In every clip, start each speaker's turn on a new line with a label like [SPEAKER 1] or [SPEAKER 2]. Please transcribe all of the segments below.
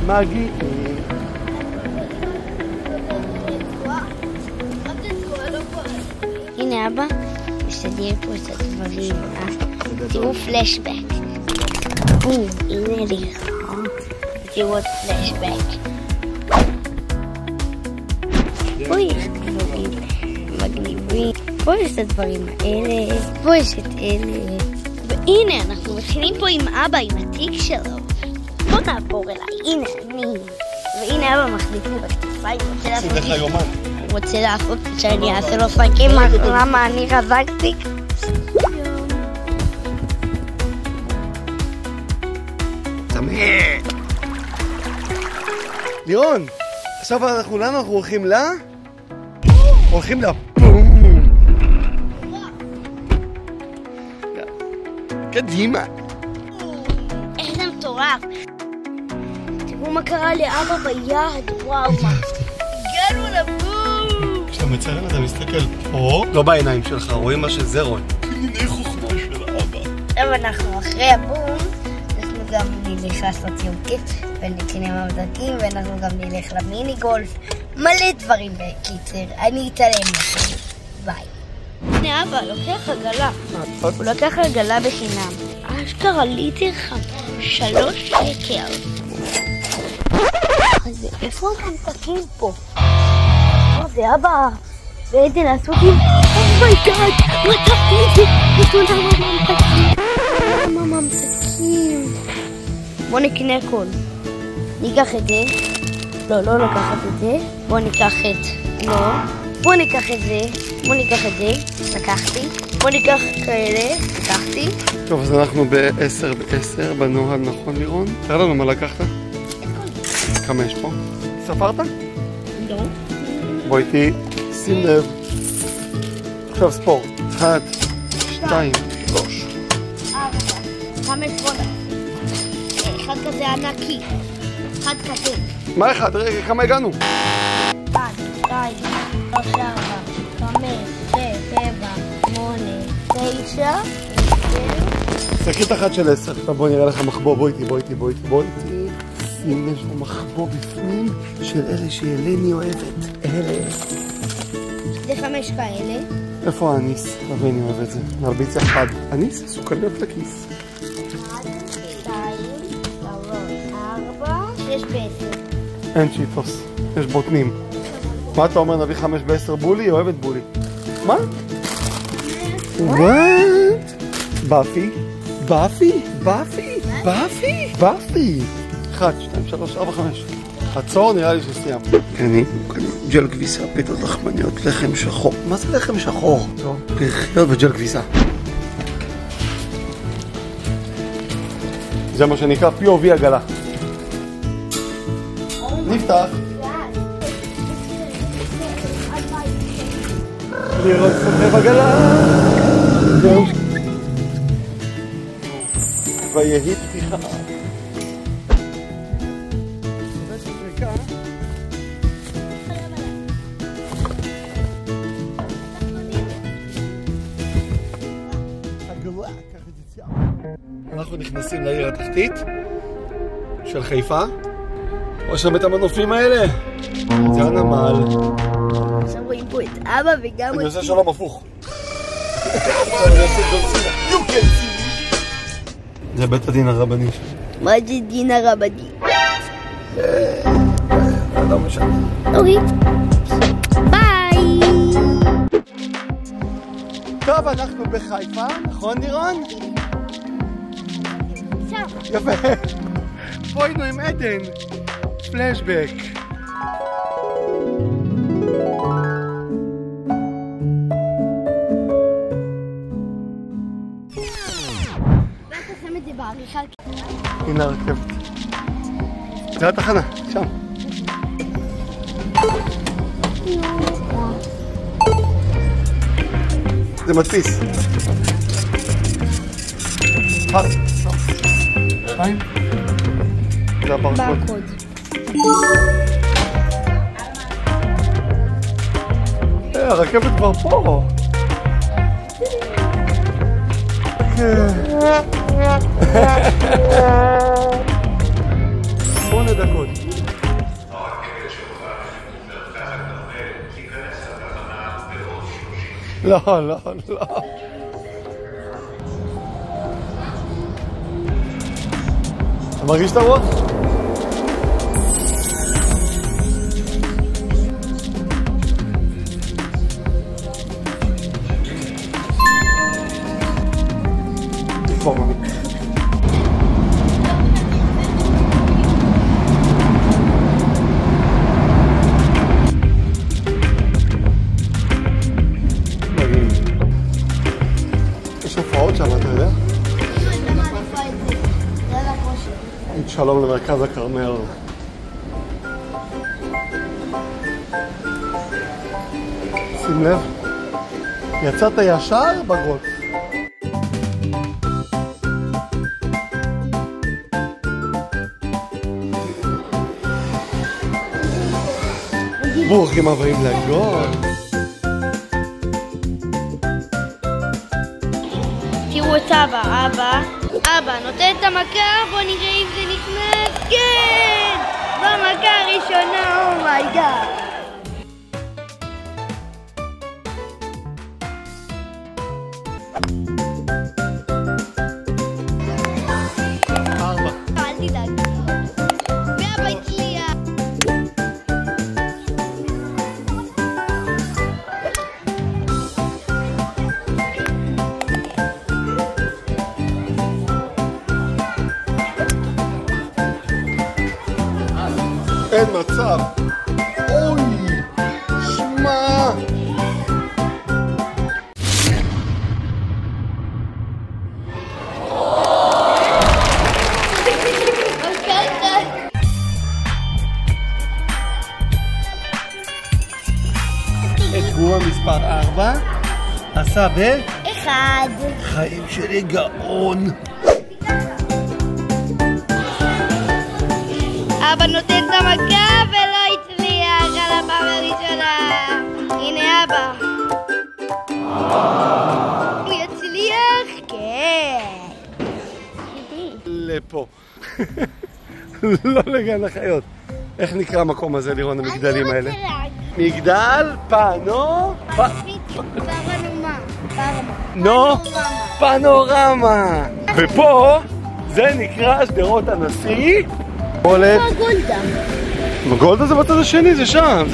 [SPEAKER 1] מגיעים.
[SPEAKER 2] הנה אבא, מסתדר פה את הדברים. תראו פלשבק. הנה לי. תראו עוד פלשבק. פה יש דברים מגניבים. פה יש את הדברים האלה. פה יש את אלה. והנה אנחנו מתחילים פה עם אבא, עם התיק שלו. בוא נעבור אליי. הנה אני. והנה אבא מחליט לי בכתפיים. הוא רוצה לעשות שאני אעשה לו פרקים. למה אני חזקתי?
[SPEAKER 1] לירון, עכשיו אנחנו לאן אנחנו הולכים לה? הולכים לה. קדימה.
[SPEAKER 2] איזה מטורף. תראו מה קרה לאבא ביד. וואו מה. הגענו לבום.
[SPEAKER 1] כשאתה מצלם אתה מסתכל פה. לא בעיניים שלך, רואים מה שזה רואה. תמיני חוכמה של אבא.
[SPEAKER 2] עכשיו אנחנו אחרי הבום. אנחנו גם נלך לעשות יוקט ונקנה ממתקים ואנחנו גם נלך למיני גולף. מלא דברים בקיצר. אני אתעלם לכם. ביי. הנה אבא לוקח עגלה. הוא לקח עגלה בחינם. אשכרה ליטר 3 שקל. אז איפה הממתקים פה? זה אבא. ועדן עשו לי אומייגאד, מצאתי את זה. נתנו למה ממתקים. למה ממתקים? בוא נקנה הכל. ניקח את זה. לא לקחת את זה. בוא ניקח את... לא. בוא ניקח את זה. בוא ניקח את זה. לקחתי. בוא ניקח כאלה. לקחתי.
[SPEAKER 1] טוב, אז אנחנו ב-10 בנוהל, נכון לירון? תראה לנו מה לקחת? 5 פה. ספרת?
[SPEAKER 2] לא.
[SPEAKER 1] בוא איתי, שים לב. עכשיו ספורט. 1, 2, 3.
[SPEAKER 2] 4. 5 בונה. אחד כזה ענקי. אחד כזה.
[SPEAKER 1] מה אחד? רגע, כמה הגענו?
[SPEAKER 2] 1, 2, 3, 4, 5, 6, 7, 8, 9.
[SPEAKER 1] שקית אחת של 10. עכשיו בוא נראה לך מחבוא, בוא איתי. שים יש לו מחבוא בפנים של אלה שאלני אוהבת. אלה.
[SPEAKER 2] זה 5 כאלה.
[SPEAKER 1] איפה האניס? אני אוהב את זה. נרביץ אחד. אניס? סוכריות לכיס.
[SPEAKER 2] 1, 2, 3, 4, 6 ב-10.
[SPEAKER 1] אין צ'יטוס. יש בוטנים. מה אתה אומר? נביא 5 ב-10 בולי? היא אוהבת בולי. מה? וואט? באפי? 1, 2, 3, 4, 5. עצור, נראה לי שסיים. אני ג'ל כביסה, פיתות לחמניות, לחם שחור. מה זה לחם שחור? טוב, פרחיות וג'ל כביסה. זה מה שנקרא POV עגלה. נפתח. לראות סוחב עגלה. זהו. ויהי פתיחה. אנחנו נכנסים לעיר התחתית של חיפה. רואה שם את המנופים האלה? זה הנמל.
[SPEAKER 2] עכשיו רואים פה את אבא וגם
[SPEAKER 1] אני עושה שלום הפוך. אני עושה גולסינה. זה בית הדין הרבני.
[SPEAKER 2] מה זה דין הרבני?
[SPEAKER 1] לא משנה.
[SPEAKER 2] אוקיי. ביי.
[SPEAKER 1] טוב, אנחנו בחיפה, נכון לירון?
[SPEAKER 2] שם.
[SPEAKER 1] יפה. פה היינו עם עדן. פלשבק.
[SPEAKER 2] ואתה שם את זה בעריכה.
[SPEAKER 1] הנה הרכבת. זה התחנה, שם. זה מדפיס. 1, 2. זה הברקוד. הרכבת כבר פה. 8 דקות. לא, לא, לא. אתה מרגיש את הרוח? פה ממי. יש הופעות שם, אתה יודע? שלום למרכז הכרמל. שים לב, יצאת ישר בגולף. ברוכים הבאים לגולף.
[SPEAKER 2] תראו את אבא, אבא נותן את המכה, בוא נראה אם זה נכנס, כן! במכה הראשונה, אומייגאד!
[SPEAKER 1] ארבע.
[SPEAKER 2] אל תדאג. ואבא הצליח.
[SPEAKER 1] אין מצב. אוי, שמע. את גרוע מספר 4 עשה
[SPEAKER 2] אחד.
[SPEAKER 1] חיים שלי גאון.
[SPEAKER 2] אבא נותן את המכה ולא הצליח על הפעם הראשונה. הנה אבא. הוא יצליח? כן.
[SPEAKER 1] לפה. לא לגן החיות. איך נקרא המקום הזה, לירון, המגדלים האלה? מגדל פנורמה. ופה זה נקרא שדרות הנשיא.
[SPEAKER 2] גולדה.
[SPEAKER 1] גולדה זה בצד השני, זה שם.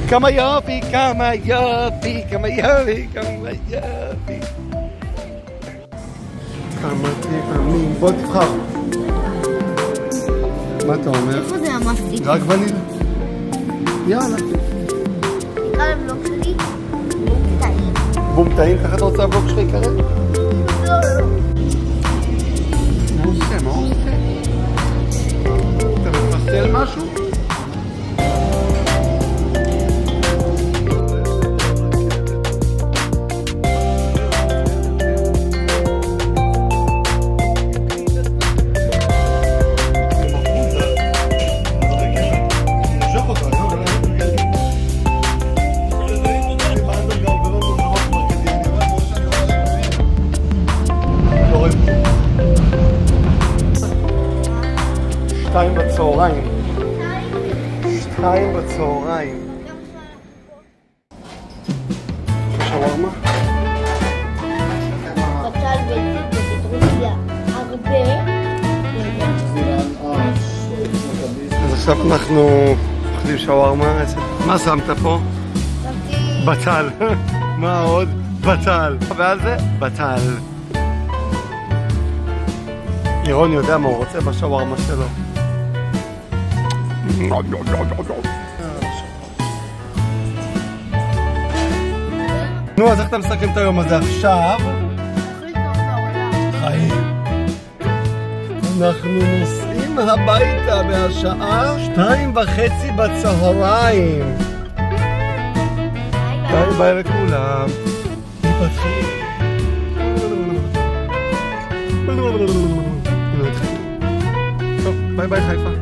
[SPEAKER 1] כמה יופי, כמה יופי, כמה יופי, כמה יופי. כמה טעמים. בוא תבחר. מה אתה אומר?
[SPEAKER 2] איפה זה המסטיק?
[SPEAKER 1] רק ונילה. יאללה.
[SPEAKER 2] נקרא לבלוג שלי בומטאים.
[SPEAKER 1] בומטאים, ככה אתה רוצה הבלוג שלך יקרא?
[SPEAKER 2] לא, לא.
[SPEAKER 1] מה עושה? מה עושה? אתה מפסטל משהו? שתיים בצהריים. שווארמה?
[SPEAKER 2] בצל ופטרוזיה הרבה.
[SPEAKER 1] אז עכשיו אנחנו אוכלים שווארמה. מה שמת פה? בצל. מה עוד? בצל. ועל זה? בצל. לירון יודע מה הוא רוצה בשווארמה שלו. נו, אז איך אתה מסכם את היום הזה עכשיו? חיים. אנחנו נוסעים הביתה בשעה 2:30 בצהריים. ביי ביי לכולם. טוב, ביי ביי חיפה.